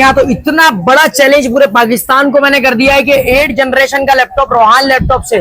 हाँ, तो इतना बड़ा चैलेंज पूरे पाकिस्तान को मैंने कर दिया है कि 8 जनरेशन का लैपटॉप रोहान लैपटॉप से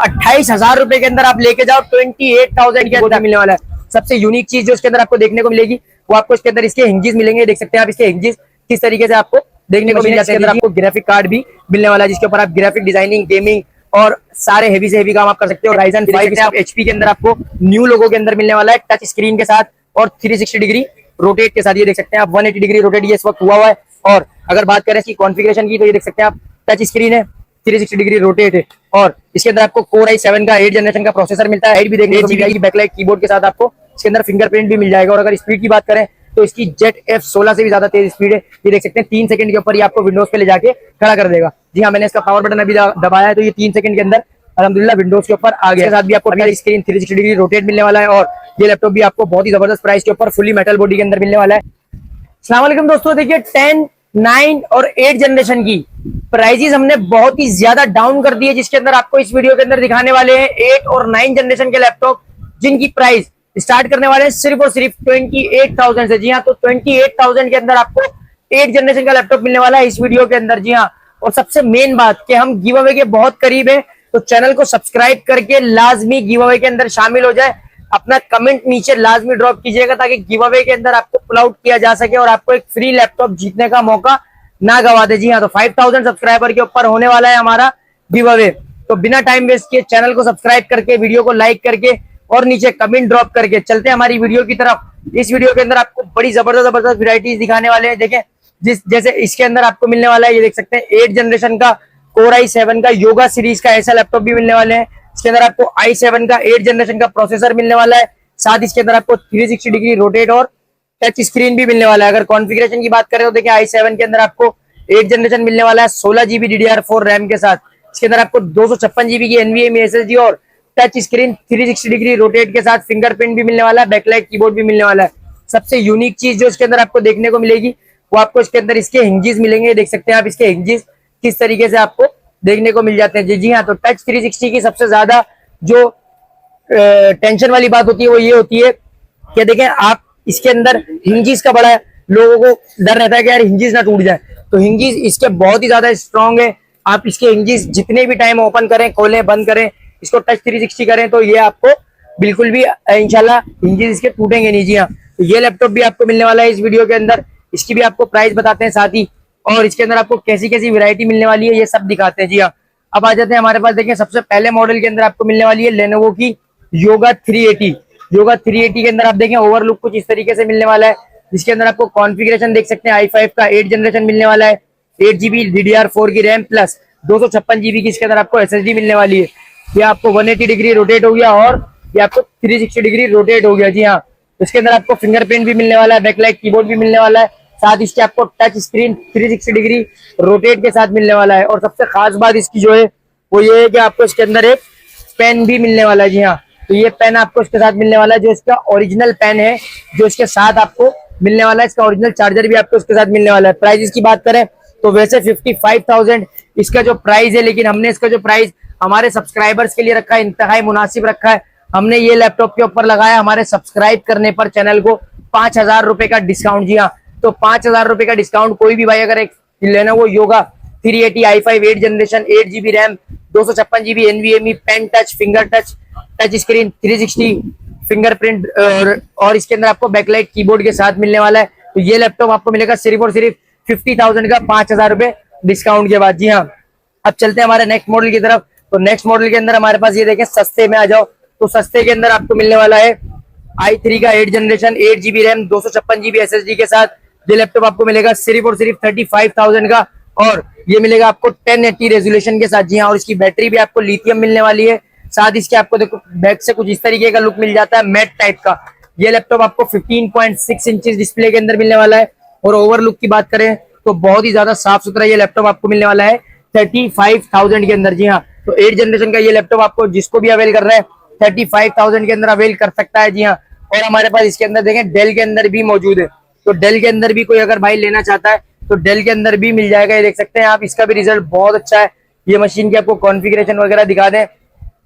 28,000 रुपए के अंदर आप लेके जाओ, 28,000 के अंदर मिलने वाला है। सबसे यूनिक चीज जो इसके अंदर आपको देखने को मिलेगी वो आपको इसके अंदर इसके हिंजेस मिलेंगे। देख सकते हैं आप इसके हिंजेस किस तरीके से आपको देखने को मिल जाते हैं। इसके अंदर आपको ग्राफिक कार्ड भी मिलने वाला है जिसके ऊपर आप ग्राफिक डिजाइनिंग, गेमिंग और सारे हेवी से हेवी काम आप कर सकते हो। राइजन 5 आप एचपी के अंदर आपको न्यू लोगो के अंदर मिलने वाला है, टच स्क्रीन के साथ और 360 डिग्री रोटेट के साथ। ये देख सकते हैं आप 180 डिग्री रोटेट ये इस वक्त हुआ है। और अगर बात करें इसकी कॉन्फ़िगरेशन की तो ये देख सकते हैं आप टच स्क्रीन है, 360 डिग्री रोटेट है और इसके अंदर आपको Core i7 का 8 जनरेशन का प्रोसेसर मिलता है। 8 भी देखने को मिल जाएगी बैकलाइट कीबोर्ड के साथ, आपको इसके अंदर फिंगरप्रिंट भी मिल जाएगा। और अगर स्पीड की बात करें तो इसकी जेट F16 से भी ज्यादा तेज स्पीड है। ये देख सकते हैं 3 सेकंड के ऊपर ये आपको विंडोज पे ले जाके खड़ा कर देगा। जी हाँ, मैंने इसका पावर बटन अभी दबाया है तो ये 3 सेकंड के अंदर अल्हम्दुलिल्लाह विंडोज के ऊपर आ गया। इसके साथ भी आपको स्क्रीन 360 डिग्री रोटेट मिलने वाला है और ये लैपटॉप भी आपको बहुत ही जबरदस्त प्राइस के ऊपर फुली मेटल बॉडी के अंदर मिलने वाला है। अस्सलाम वालेकुम दोस्तों, देखिए 10, 9 और 8 जनरेशन की प्राइजेस हमने बहुत ही ज्यादा डाउन कर दी है, जिसके अंदर आपको इस वीडियो के अंदर दिखाने वाले हैं 8 और 9 जनरेशन के लैपटॉप जिनकी प्राइस स्टार्ट करने वाले हैं सिर्फ और सिर्फ 28,000 से। जी हाँ, तो 28,000 के अंदर आपको 8 जनरेशन का लैपटॉप मिलने वाला है इस वीडियो के अंदर। जी हाँ, और सबसे मेन बात कि हम गिव अवे के बहुत करीब है, तो चैनल को सब्सक्राइब करके लाजमी गिव अवे के अंदर शामिल हो जाए। अपना कमेंट नीचे लाजमी ड्रॉप कीजिएगा ताकि गिव अवे के अंदर आपको पुल आउट किया जा सके और आपको एक फ्री लैपटॉप जीतने का मौका ना गवा दे। जी हाँ, तो 5,000 सब्सक्राइबर के ऊपर होने वाला है हमारा गिव अवे। तो बिना टाइम वेस्ट किए चैनल को सब्सक्राइब करके, वीडियो को लाइक करके और नीचे कमेंट ड्रॉप करके चलते हैं हमारी वीडियो की तरफ। इस वीडियो के अंदर आपको बड़ी जबरदस्त वैरायटीज दिखाने वाले हैं। देखें जैसे इसके अंदर आपको मिलने वाला है, ये देख सकते हैं 8 जनरेशन का Core i7 का योगा सीरीज का ऐसा लैपटॉप भी मिलने वाले हैं। इसके अंदर आपको i7 का 8 जनरेशन का प्रोसेसर मिलने वाला है, साथ इसके अंदर आपको 360 डिग्री रोटेट और टच स्क्रीन भी मिलने वाला है। अगर कॉन्फ़िगरेशन की बात करें तो देखिए i7 के अंदर आपको 8 जनरेशन मिलने वाला है 16 GB DDR4 रैम के साथ। इसके अंदर आपको 256 GB की NVMe SSD और टच स्क्रीन 360 डिग्री रोटेट के साथ फिंगरप्रिंट भी मिलने वाला है, बैकलाइट कीबोर्ड भी मिलने वाला है। सबसे यूनिक चीज जो इसके अंदर आपको देखने को मिलेगी वो आपको इसके अंदर इसके हिंजेस मिलेंगे। देख सकते हैं आप इसके हिंजेस किस तरीके से आपको देखने को मिल जाते हैं। जी हाँ, तो टच 360 की सबसे ज्यादा जो टेंशन वाली बात होती है वो ये होती है कि देखें आप इसके अंदर हिंजेस का बड़ा लोगों को डर रहता है कि यार हिंजेस ना टूट जाए, तो हिंजेस इसके बहुत ही ज्यादा स्ट्रॉन्ग है। आप इसके हिंजेस जितने भी टाइम ओपन करें, खोलें, बंद करें, इसको टच 360 करें तो ये आपको बिल्कुल भी इंशाल्लाह हिंजेस इसके टूटेंगे नहीं। जी हाँ, तो ये लैपटॉप भी आपको मिलने वाला है इस वीडियो के अंदर। इसकी भी आपको प्राइस बताते हैं साथ ही, और इसके अंदर आपको कैसी कैसी वैरायटी मिलने वाली है ये सब दिखाते हैं। जी हाँ, अब आ जाते हैं हमारे पास। देखिए सबसे पहले मॉडल के अंदर आपको मिलने वाली है लेनोवो की योगा 380। योगा 380 के अंदर आप देखें ओवरलुक कुछ इस तरीके से मिलने वाला है, जिसके अंदर आपको कॉन्फ़िगरेशन देख सकते हैं i5 का 8 जनरेशन मिलने वाला है, 8 GB DDR4 की रैम प्लस 256 GB की इसके अंदर आपको SSD मिलने वाली है। ये आपको 180 डिग्री रोटेट हो गया और ये आपको 360 डिग्री रोटेट हो गया। जी हाँ, इसके अंदर आपको फिंगरप्रिंट भी मिलने वाला है, बैकलाइट कीबोर्ड भी मिलने वाला है, साथ इसके आपको टच स्क्रीन 360 डिग्री रोटेट के साथ मिलने वाला है। और सबसे खास बात इसकी जो है वो ये है कि आपको इसके अंदर एक पेन भी मिलने वाला है। जी हाँ, तो ये पेन आपको इसके साथ मिलने वाला है, जो इसका ओरिजिनल पेन है जो इसके साथ आपको मिलने वाला है। इसका ओरिजिनल चार्जर भी आपको इसके साथ मिलने वाला है। प्राइस की बात करें तो वैसे 55,000 इसका जो प्राइस है, लेकिन हमने इसका जो प्राइस हमारे सब्सक्राइबर्स के लिए रखा है, इंतहाई मुनासिब रखा है। हमने ये लैपटॉप के ऊपर लगाया हमारे सब्सक्राइब करने पर चैनल को 5,000 रुपए का डिस्काउंट। जी हाँ, तो 5,000 रुपए का डिस्काउंट कोई भी भाई अगर एक Lenovo Yoga 380 i5 8 generation 8 GB RAM 256 GB NVMe pen touch finger touch touch screen 360 fingerprint और इसके अंदर आपको बैकलाइट कीबोर्ड के साथ मिलने वाला है, तो ये लैपटॉप आपको मिलेगा सिर्फ और सिर्फ 50,000 का 5,000 रुपए डिस्काउंट के बाद। जी हाँ, अब चलते हैं हमारे नेक्स्ट मॉडल की तरफ। तो नेक्स्ट मॉडल के अंदर हमारे पास ये देखें सस्ते में आ जाओ, तो सस्ते के अंदर आपको मिलने वाला है i3 का 8 generation 8 GB RAM 256 GB SSD के साथ। ये लैपटॉप आपको मिलेगा सिर्फ और सिर्फ 35,000 का और ये मिलेगा आपको 1080 रेजोल्यूशन के साथ। जी हाँ, और इसकी बैटरी भी आपको लिथियम मिलने वाली है। साथ इसके आपको देखो बैक से कुछ इस तरीके का लुक मिल जाता है मैट टाइप का। ये लैपटॉप आपको 15.6 इंचेस डिस्प्ले के अंदर मिलने वाला है और ओवरलुक की बात करें तो बहुत ही ज्यादा साफ सुथरा ये लैपटॉप आपको मिलने वाला है 35,000 के अंदर। जी हाँ, तो 8 जनरेशन का ये लैपटॉप आपको जिसको भी अवेल कर रहा है 35,000 के अंदर अवेल कर सकता है। जी हाँ, और हमारे पास इसके अंदर देखें डेल के अंदर भी मौजूद है, तो डेल के अंदर भी कोई अगर भाई लेना चाहता है तो डेल के अंदर भी मिल जाएगा। ये देख सकते हैं आप, इसका भी रिजल्ट बहुत अच्छा है। ये मशीन की आपको कॉन्फ़िगरेशन वगैरह दिखा दें।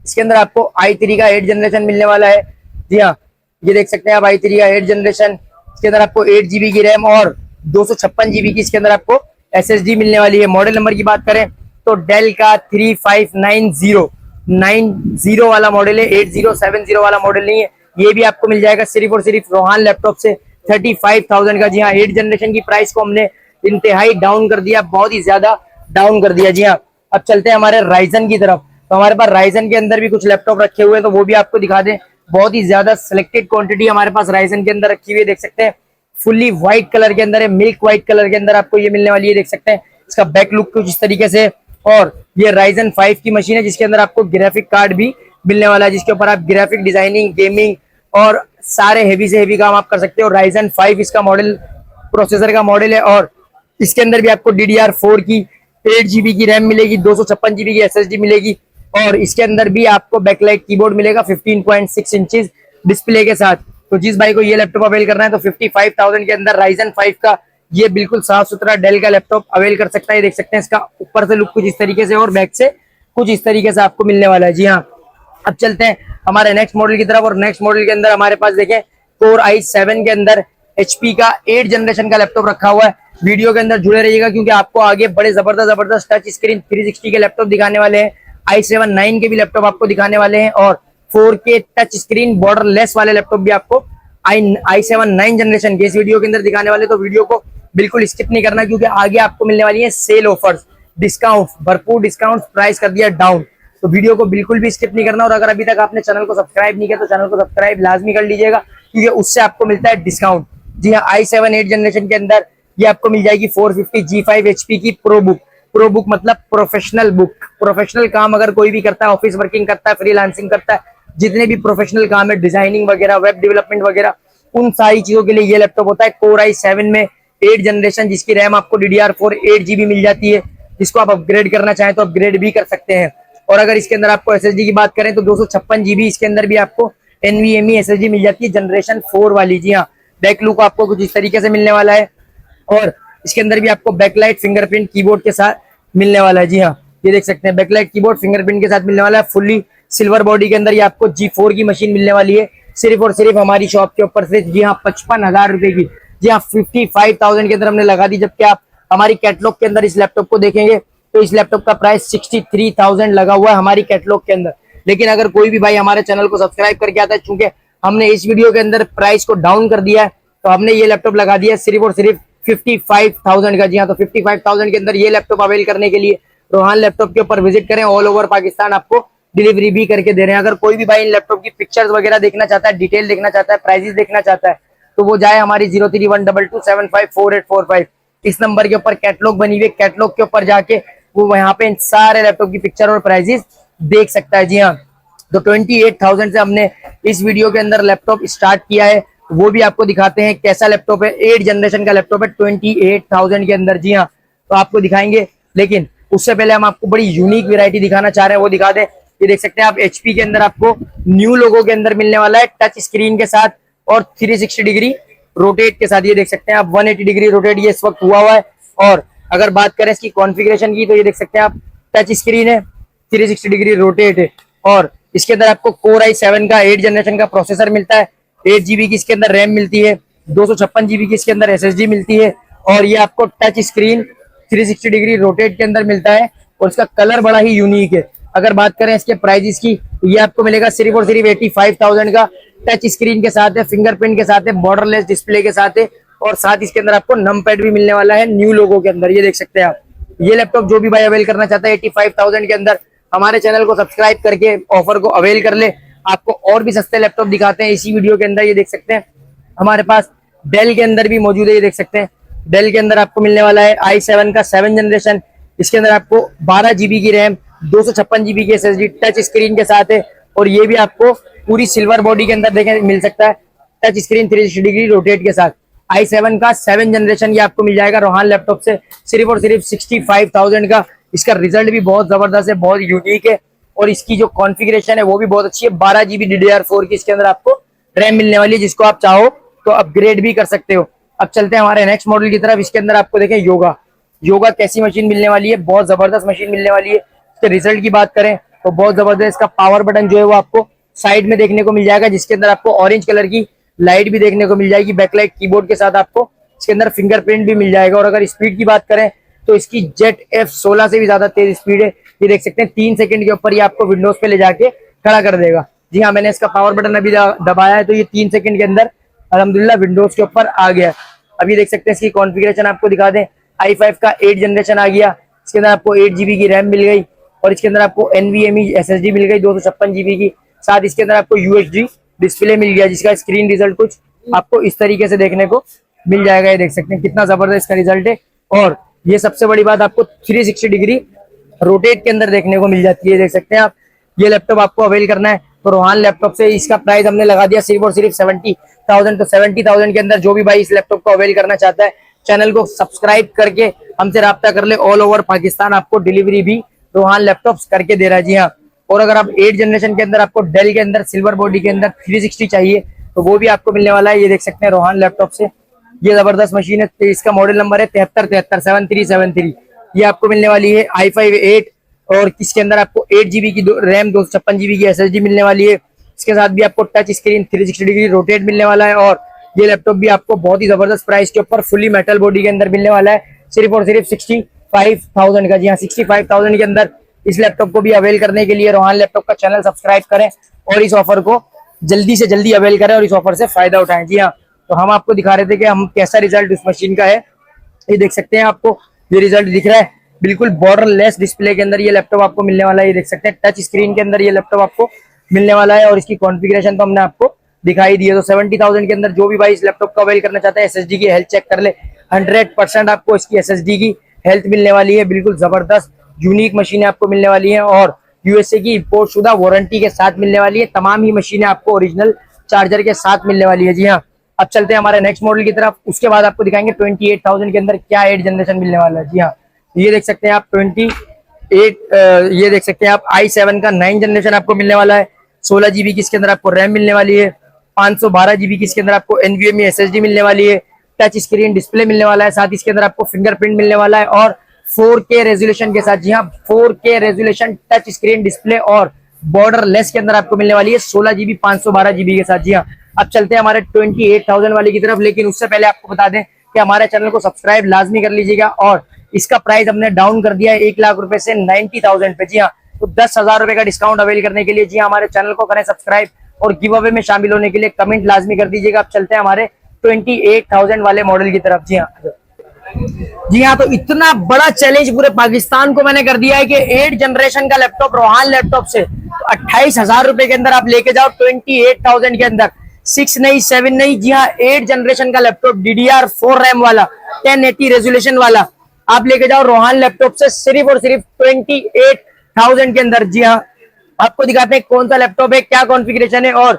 इसके अंदर आपको i3 का 8 जनरेशन मिलने वाला है। जी हाँ, ये देख सकते हैं आप i3 का 8 जनरेशन, इसके अंदर आपको 8 GB की रैम और 256 जीबी की इसके अंदर आपको SSD मिलने वाली है। मॉडल नंबर की बात करें तो डेल का 3590 वाला मॉडल है, 8070 वाला मॉडल नहीं है। ये भी आपको मिल जाएगा सिर्फ और सिर्फ रोहान लैपटॉप से 35,000 का। जी हाँ, 8 जनरेशन की प्राइस को हमने इंतहाई डाउन कर दिया, बहुत ही ज्यादा डाउन कर दिया। जी हाँ, अब चलते हैं हमारे राइजन की तरफ। तो हमारे पास राइजन के अंदर भी कुछ लैपटॉप रखे हुए हैं, तो वो भी आपको दिखा दें। बहुत ही ज्यादा सिलेक्टेड क्वांटिटी हमारे पास राइजन के अंदर रखी हुई है, देख सकते हैं। फुल्ली व्हाइट कलर के अंदर है, मिल्क व्हाइट कलर के अंदर आपको ये मिलने वाली है, देख सकते हैं। इसका बैक लुक कुछ इस तरीके से। और ये राइजन 5 की मशीन है, जिसके अंदर आपको ग्राफिक कार्ड भी मिलने वाला है, जिसके ऊपर आप ग्राफिक डिजाइनिंग, गेमिंग और सारे हेवी से हेवी काम आप कर सकते हो। राइजन 5 इसका मॉडल, प्रोसेसर का मॉडल है। और इसके अंदर भी आपको DDR4 की 8 जीबी की रैम मिलेगी, 256 जीबी की SSD मिलेगी। और इसके अंदर भी आपको बैकलाइट कीबोर्ड मिलेगा 15.6 इंचेस डिस्प्ले के साथ। तो जिस भाई को ये लैपटॉप अवेल करना है तो 55,000 के अंदर राइजन 5 का ये बिल्कुल साफ सुथरा डेल का लैपटॉप अवेल कर सकता है। देख सकते हैं इसका ऊपर से लुक कुछ इस तरीके से और बैक से कुछ इस तरीके से आपको मिलने वाला है। जी हाँ, अब चलते हैं हमारे नेक्स्ट मॉडल की तरफ। और नेक्स्ट मॉडल के अंदर हमारे पास देखें Core i7 के अंदर HP का 8 जनरेशन का लैपटॉप रखा हुआ है। वीडियो के अंदर जुड़े रहिएगा, क्योंकि आपको आगे बड़े जबरदस्त टच स्क्रीन 360 के लैपटॉप दिखाने वाले हैं। i7 9 के भी लैपटॉप आपको दिखाने वाले हैं, और 4K टच स्क्रीन बॉर्डरलेस वाले लैपटॉप भी आपको i7 9 जनरेशन के इस वीडियो के अंदर दिखाने वाले। तो वीडियो को बिल्कुल स्किप नहीं करना, क्योंकि आगे आपको मिलने वाली है सेल ऑफर्स, डिस्काउंट, भरपूर डिस्काउंट, प्राइस कर दिया डाउन। तो वीडियो को बिल्कुल भी स्किप नहीं करना। और अगर अभी तक आपने चैनल को सब्सक्राइब नहीं किया तो चैनल को सब्सक्राइब लाजमी कर लीजिएगा, क्योंकि उससे आपको मिलता है डिस्काउंट। जी हाँ, i7 8 जनरेशन के अंदर ये आपको मिल जाएगी 450 G5 HP की प्रो बुक। प्रो बुक मतलब प्रोफेशनल बुक। प्रोफेशनल काम अगर कोई भी करता है, ऑफिस वर्किंग करता है, फ्रीलांसिंग करता है, जितने भी प्रोफेशनल काम है, डिजाइनिंग वगैरह, वेब डेवलपमेंट वगैरह, उन सारी चीजों के लिए ये लैपटॉप होता है। Core i7 में 8 जनरेशन, जिसकी रैम आपको DDR4 8 GB मिल जाती है, जिसको आप अपग्रेड करना चाहें तो अपग्रेड भी कर सकते हैं। और अगर इसके अंदर आपको SSD की बात करें तो 256 GB इसके अंदर भी आपको NVMe SSD मिल जाती है, जनरेशन 4 वाली। जी हाँ, बैक लुक आपको कुछ इस तरीके से मिलने वाला है। और इसके अंदर भी आपको बैकलाइट फिंगरप्रिंट कीबोर्ड के साथ मिलने वाला है। जी हाँ, ये देख सकते हैं, बैकलाइट कीबोर्ड फिंगरप्रिंट के साथ मिलने वाला है। फुल्ली सिल्वर बॉडी के अंदर ये आपको G4 की मशीन मिलने वाली है, सिर्फ और सिर्फ हमारी शॉप के ऊपर से। जी हाँ, 55,000 रुपए की। जी हाँ, 55,000 के अंदर हमने लगा दी। जबकि आप हमारी कैटलॉग के अंदर इस लैपटॉप को देखेंगे तो इस लैपटॉप का प्राइस 63,000 लगा हुआ है हमारी कैटलॉग के अंदर। लेकिन अगर कोई भी भाई हमारे चैनल को सब्सक्राइब करके आता है, चूंकि हमने इस वीडियो के अंदर प्राइस को डाउन कर दिया है, तो हमने ये लैपटॉप लगा दिया सिर्फ और सिर्फ 55,000 का। जी हाँ, तो 55,000 के अंदर ये लैपटॉप अवेल करने के लिए रोहान लैपटॉप के ऊपर विजिट करें। ऑल ओवर पाकिस्तान आपको डिलीवरी भी करके दे रहे हैं। अगर कोई भी भाई इन लैपटॉप की पिक्चर्स वगैरह देखना चाहता है, डिटेल देखना चाहता है, प्राइसेस देखना चाहता है, तो वो जाए हमारी 0312275485 इस नंबर के ऊपर कैटलॉग बनी हुई, कैटलॉग के ऊपर जाके वो वहां पे इन सारे लैपटॉप की पिक्चर और प्राइसेस देख सकता है। जी हाँ, तो 28,000 से हमने इस वीडियो के अंदर लैपटॉप स्टार्ट किया है, वो भी आपको दिखाते हैं कैसा लैपटॉप है। 8 जनरेशन का लैपटॉप है 28,000 के अंदर। जी हाँ, तो आपको दिखाएंगे, लेकिन उससे पहले हम आपको बड़ी यूनिक वैरायटी दिखाना चाह रहे हैं, वो दिखा दें। ये देख सकते हैं आप, HP के अंदर आपको न्यू लोगो के अंदर मिलने वाला है, टच स्क्रीन के साथ और 360 डिग्री रोटेट के साथ। ये देख सकते हैं आप, 180 डिग्री रोटेट ये इस वक्त हुआ है। और अगर बात करें इसकी कॉन्फ़िगरेशन की, तो ये देख सकते हैं आप, टच स्क्रीन है, 360 डिग्री रोटेट है। और इसके अंदर आपको Core i7 का 8 जनरेशन का प्रोसेसर मिलता है, 8 GB की इसके अंदर रैम मिलती है, 256 GB की इसके अंदर SSD मिलती है। और ये आपको टच स्क्रीन 360 डिग्री रोटेट के अंदर मिलता है, और इसका कलर बड़ा ही यूनिक है। अगर बात करें इसके प्राइजेस की, तो ये आपको मिलेगा सिर्फ और सिर्फ 85,000 का। टच स्क्रीन के साथ है, फिंगरप्रिंट के साथ है, बॉर्डरलेस डिस्प्ले के साथ है, और साथ इसके अंदर आपको नम पैड भी मिलने वाला है न्यू लोगो के अंदर। ये देख सकते हैं आप, ये लैपटॉप जो भी भाई अवेल करना चाहता है 85,000 के अंदर, हमारे चैनल को सब्सक्राइब करके ऑफर को अवेल कर ले। आपको और भी सस्ते लैपटॉप दिखाते हैं इसी वीडियो के अंदर। ये देख सकते हैं हमारे पास डेल के अंदर भी मौजूद है। ये देख सकते हैं डेल के अंदर आपको मिलने वाला है i7 का 7 जनरेशन। इसके अंदर आपको 12 GB की रैम, 256 GB की SSD, टच स्क्रीन के साथ है। और ये भी आपको पूरी सिल्वर बॉडी के अंदर देखें मिल सकता है, टच स्क्रीन 360 डिग्री रोटेट के साथ। i7 का 7 जनरेशन ये आपको मिल जाएगा रोहान लैपटॉप से सिर्फ और सिर्फ 65,000 का। इसका रिजल्ट भी बहुत जबरदस्त है, बहुत यूनिक है, और इसकी जो कॉन्फ़िगरेशन है वो भी बहुत अच्छी है। 12 GB DDR4 की इसके अंदर आपको रैम मिलने वाली है, जिसको आप चाहो तो अपग्रेड भी कर सकते हो। अब चलते हैं हमारे नेक्स्ट मॉडल की तरफ। इसके अंदर आपको देखें योगा कैसी मशीन मिलने वाली है, बहुत जबरदस्त मशीन मिलने वाली है। इसके रिजल्ट की बात करें तो बहुत जबरदस्त। इसका पावर बटन जो है वो आपको साइड में देखने को मिल जाएगा, जिसके अंदर आपको ऑरेंज कलर की लाइट भी देखने को मिल जाएगी। बैकलाइट कीबोर्ड के साथ आपको इसके अंदर फिंगरप्रिंट भी मिल जाएगा। और अगर स्पीड की बात करें तो इसकी जेट F16 से भी ज्यादा तेज स्पीड है। ये देख सकते हैं 3 सेकंड के ऊपर ये आपको विंडोज पे ले जाके खड़ा कर देगा। जी हाँ, मैंने इसका पावर बटन अभी दबाया है तो ये 3 सेकंड के अंदर अल्हम्दुलिल्लाह विंडोज के ऊपर आ गया। अभी देख सकते हैं इसकी कॉन्फ़िगरेशन आपको दिखा दें। i5 का 8 जनरेशन आ गया। इसके अंदर आपको 8 GB की रैम मिल गई और इसके अंदर आपको NVMe SSD मिल गई 256 GB की। साथ इसके अंदर आपको UHD डिस्प्ले मिल गया जिसका स्क्रीन रिजल्ट कुछ आपको इस तरीके से देखने को मिल जाएगा। ये देख सकते हैं कितना जबरदस्त इसका रिजल्ट है। और ये सबसे बड़ी बात आपको 360 डिग्री रोटेट के अंदर देखने को मिल जाती है। देख सकते हैं आप, ये लैपटॉप आपको अवेल करना है तो रोहान लैपटॉप से इसका प्राइस हमने लगा दिया सिर्फ और सिर्फ 70,000। तो 70,000 के अंदर जो भी भाई इस लैपटॉप को अवेल करना चाहता है, चैनल को सब्सक्राइब करके हमसे राब्ता कर ले। ऑल ओवर पाकिस्तान आपको डिलीवरी भी रोहान लैपटॉप्स करके दे रहा है। जी हाँ, और अगर आप 8 जनरेशन के अंदर आपको डेल के अंदर सिल्वर बॉडी के अंदर 360 चाहिए तो वो भी आपको मिलने वाला है। ये देख सकते हैं रोहान लैपटॉप से ये जबरदस्त मशीन है। इसका मॉडल नंबर है 7373 ये आपको मिलने वाली है i5 8 और इसके अंदर आपको 8 GB की रैम 256 GB की SSD मिलने वाली है। इसके साथ भी आपको टच स्क्रीन 360 डिग्री रोटेट मिलने वाला है। और ये लैपटॉप भी आपको बहुत ही जबरदस्त प्राइस के ऊपर फुली मेटल बॉडी के अंदर मिलने वाला है सिर्फ और सिर्फ 65,000 का। जी हाँ, 65,000 के अंदर इस लैपटॉप को भी अवेल करने के लिए रोहान लैपटॉप का चैनल सब्सक्राइब करें और इस ऑफर को जल्दी से जल्दी अवेल करें और इस ऑफर से फायदा उठाएं। जी हाँ, तो हम आपको दिखा रहे थे कि हम कैसा रिजल्ट उस मशीन का है। ये देख सकते हैं, आपको ये रिजल्ट दिख रहा है बिल्कुल बॉर्डरलेस डिस्प्ले के अंदर ये लैपटॉप आपको मिलने वाला है। ये देख सकते हैं टच स्क्रीन के अंदर ये लैपटॉप आपको मिलने वाला है और इसकी कॉन्फ़िगरेशन तो हमने आपको दिखाई दी है। तो 70,000 के अंदर जो भी भाई इस लैपटॉप का अवेल करना चाहता है, SSD की हेल्थ चेक कर ले। 100% आपको इसकी SSD की हेल्थ मिलने वाली है। बिल्कुल जबरदस्त यूनिक मशीनें आपको मिलने वाली है और USA की इम्पोर्ट शुदा वारंटी के साथ मिलने वाली है। तमाम ही मशीनें आपको ओरिजिनल चार्जर के साथ मिलने वाली है। जी हाँ, अब चलते हैं हमारे नेक्स्ट मॉडल की तरफ। उसके बाद आपको दिखाएंगे 28,000 के अंदर क्या 8 जनरेशन मिलने वाला है। जी हाँ, ये देख सकते हैं आप 28 ये देख सकते हैं आप i7 का 9 जनरेशन आपको मिलने वाला है। 16 GB की इसके अंदर आपको रैम मिलने वाली है। 512 GB की इसके अंदर आपको NVMe SSD मिलने वाली है। टच स्क्रीन डिस्प्ले मिलने वाला है। साथ ही इसके अंदर आपको फिंगरप्रिंट मिलने वाला है और 4K रेजोल्यूशन के साथ। जी हाँ, 4K resolution touch screen display और बॉर्डर लेस के अंदर आपको मिलने वाली है 16 GB 512 GB के साथ। जी हाँ, अब चलते हैं हमारे 28,000 वाले की तरफ। लेकिन उससे पहले आपको बता दें कि हमारे चैनल को सब्सक्राइब लाजमी कर लीजिएगा और इसका प्राइस हमने डाउन कर दिया है 1 लाख रुपए से 90,000 पे। जी हाँ, तो 10,000 रुपए का डिस्काउंट अवेल करने के लिए जी हाँ हमारे चैनल को करें सब्सक्राइब और गिव अवे में शामिल होने के लिए कमेंट लाजमी कर दीजिएगा। अब चलते हैं हमारे 28,000 वाले मॉडल की तरफ। जी हाँ, तो इतना बड़ा चैलेंज पूरे पाकिस्तान को मैंने कर दिया है कि 8 जनरेशन का लैपटॉप रोहान लैपटॉप से तो 28,000 रुपए के अंदर आप लेके जाओ 28,000 के अंदर। 6 नहीं 7 नहीं, जी हाँ 8 जनरेशन का लैपटॉप DDR4 रैम वाला 1080 रेजोल्यूशन वाला आप लेके जाओ रोहान लैपटॉप से सिर्फ और सिर्फ 28,000 के अंदर। जी हाँ, आपको दिखाते हैं कौन सा लैपटॉप है, क्या कॉन्फ़िगरेशन है और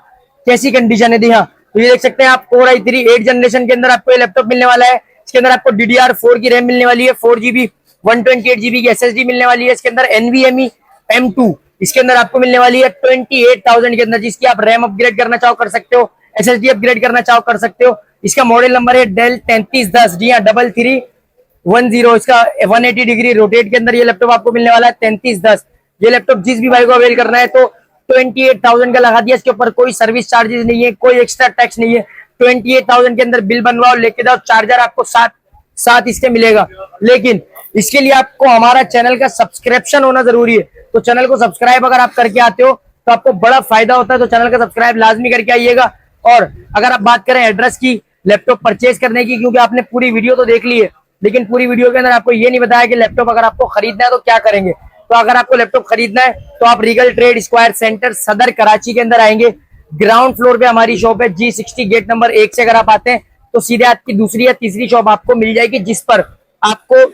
कैसी कंडीशन है। जी हाँ, तो ये देख सकते हैं आप Core i3 8 जनरेशन के अंदर आपको ये लैपटॉप मिलने वाला है। इसके अंदर आपको DDR4 की रैम मिलने वाली है, 4 GB 128 GB की SSD मिलने वाली है। इसके अंदर NVMe M2 इसके अंदर आपको मिलने वाली है 28,000 के अंदर, जिसकी आप रैम अपग्रेड करना चाहो कर सकते हो, SSD अपग्रेड करना चाहो कर सकते हो। इसका मॉडल नंबर है डेल 3310। जी हाँ, 3310। इसका 180 डिग्री रोटेट के अंदर ये लैपटॉप आपको मिलने वाला है 3310। ये लैपटॉप जिस भी भाई को अवेल करना है तो 28,000 का लगा दिया। इसके ऊपर कोई सर्विस चार्जेस नहीं है, कोई एक्स्ट्रा टैक्स नहीं है। 28,000 के अंदर बिल बनवाओ, लेके जाओ, चार्जर आपको साथ इसके मिलेगा। लेकिन इसके लिए आपको हमारा चैनल का सब्सक्रिप्शन होना जरूरी है। तो चैनल को सब्सक्राइब अगर आप करके आते हो तो आपको बड़ा फायदा होता है। तो चैनल का सब्सक्राइब लाजमी करके आइएगा। और अगर आप बात करें एड्रेस की लैपटॉप परचेज करने की, क्योंकि आपने पूरी वीडियो तो देख ली है लेकिन पूरी वीडियो के अंदर आपको ये नहीं बताया कि लैपटॉप अगर आपको खरीदना है तो क्या करेंगे। तो अगर आपको लैपटॉप खरीदना है तो आप रीगल ट्रेड स्क्वायर सेंटर सदर कराची के अंदर आएंगे। ग्राउंड फ्लोर पे हमारी शॉप है G60 गेट नंबर 1 से। अगर आप आते हैं तो सीधे आपकी दूसरी या तीसरी शॉप आपको मिल जाएगी, जिस पर आपको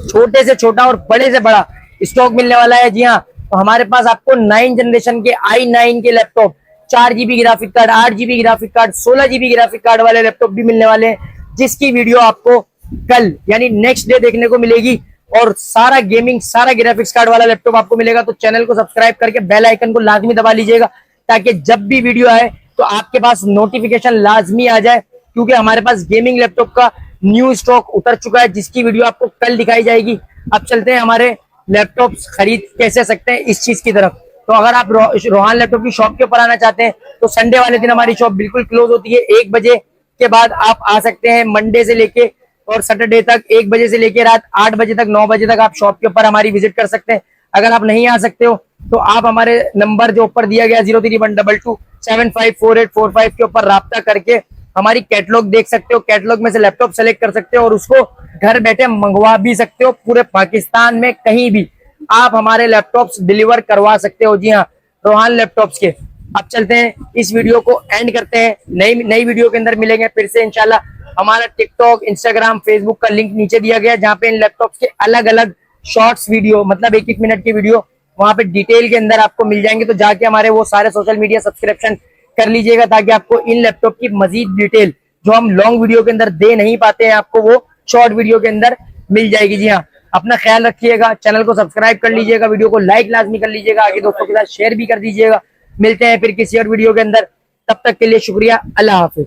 छोटे से छोटा और बड़े से बड़ा स्टॉक मिलने वाला है। जी हाँ, तो हमारे पास आपको 9 जनरेशन के i9 के laptop, 4 GB graphic card, 8 GB graphic card, 16 GB graphic card वाले लैपटॉप भी मिलने वाले हैं, जिसकी वीडियो आपको कल यानी नेक्स्ट डे देखने को मिलेगी। और सारा गेमिंग, सारा ग्राफिक्स कार्ड वाला लैपटॉप आपको मिलेगा। तो चैनल को सब्सक्राइब करके बेल आइकन को लाजमी दबा लीजिएगा, ताकि जब भी वीडियो आए तो आपके पास नोटिफिकेशन लाजमी आ जाए। क्योंकि हमारे पास गेमिंग लैपटॉप का न्यू स्टॉक उतर चुका है, जिसकी वीडियो आपको कल दिखाई जाएगी। अब चलते हैं हमारे लैपटॉप खरीद कैसे सकते हैं इस चीज की तरफ। तो अगर आप रोहान लैपटॉप की शॉप के ऊपर आना चाहते हैं तो संडे वाले दिन हमारी शॉप बिल्कुल क्लोज होती है 1 बजे उसके बाद आप आ सकते हैं मंडे से लेके और सैटरडे तक 1 बजे से लेके रात 8 बजे तक 9 बजे तक आप शॉप के ऊपर हमारी विजिट कर सकते हैं। अगर आप नहीं आ सकते हो तो आप हमारे नंबर जो ऊपर दिया गया 0312275484 के ऊपर राब्ता करके हमारी कैटलॉग देख सकते हो। कैटलॉग में से लैपटॉप सेलेक्ट कर सकते हो और उसको घर बैठे मंगवा भी सकते हो। पूरे पाकिस्तान में कहीं भी आप हमारे लैपटॉप्स डिलीवर करवा सकते हो। जी हाँ, रोहान लैपटॉप्स के। अब चलते हैं, इस वीडियो को एंड करते हैं। नई वीडियो के अंदर मिलेंगे फिर से इंशाल्लाह। हमारा टिकटॉक, इंस्टाग्राम, फेसबुक का लिंक नीचे दिया गया है, जहाँ पे इन लैपटॉप्स के अलग अलग शॉर्ट्स वीडियो, मतलब 1-1 मिनट की वीडियो वहां पे डिटेल के अंदर आपको मिल जाएंगे। तो जाके हमारे वो सारे सोशल मीडिया सब्सक्रिप्शन कर लीजिएगा, ताकि आपको इन लैपटॉप की मजीद डिटेल जो हम लॉन्ग वीडियो के अंदर दे नहीं पाते हैं, आपको वो शॉर्ट वीडियो के अंदर मिल जाएगी। जी हाँ, अपना ख्याल रखिएगा, चैनल को सब्सक्राइब कर लीजिएगा, वीडियो को लाइक लाजमी कर लीजिएगा, आगे दोस्तों के साथ शेयर भी कर दीजिएगा। मिलते हैं फिर किसी और वीडियो के अंदर, तब तक के लिए शुक्रिया, अल्लाह हाफिज।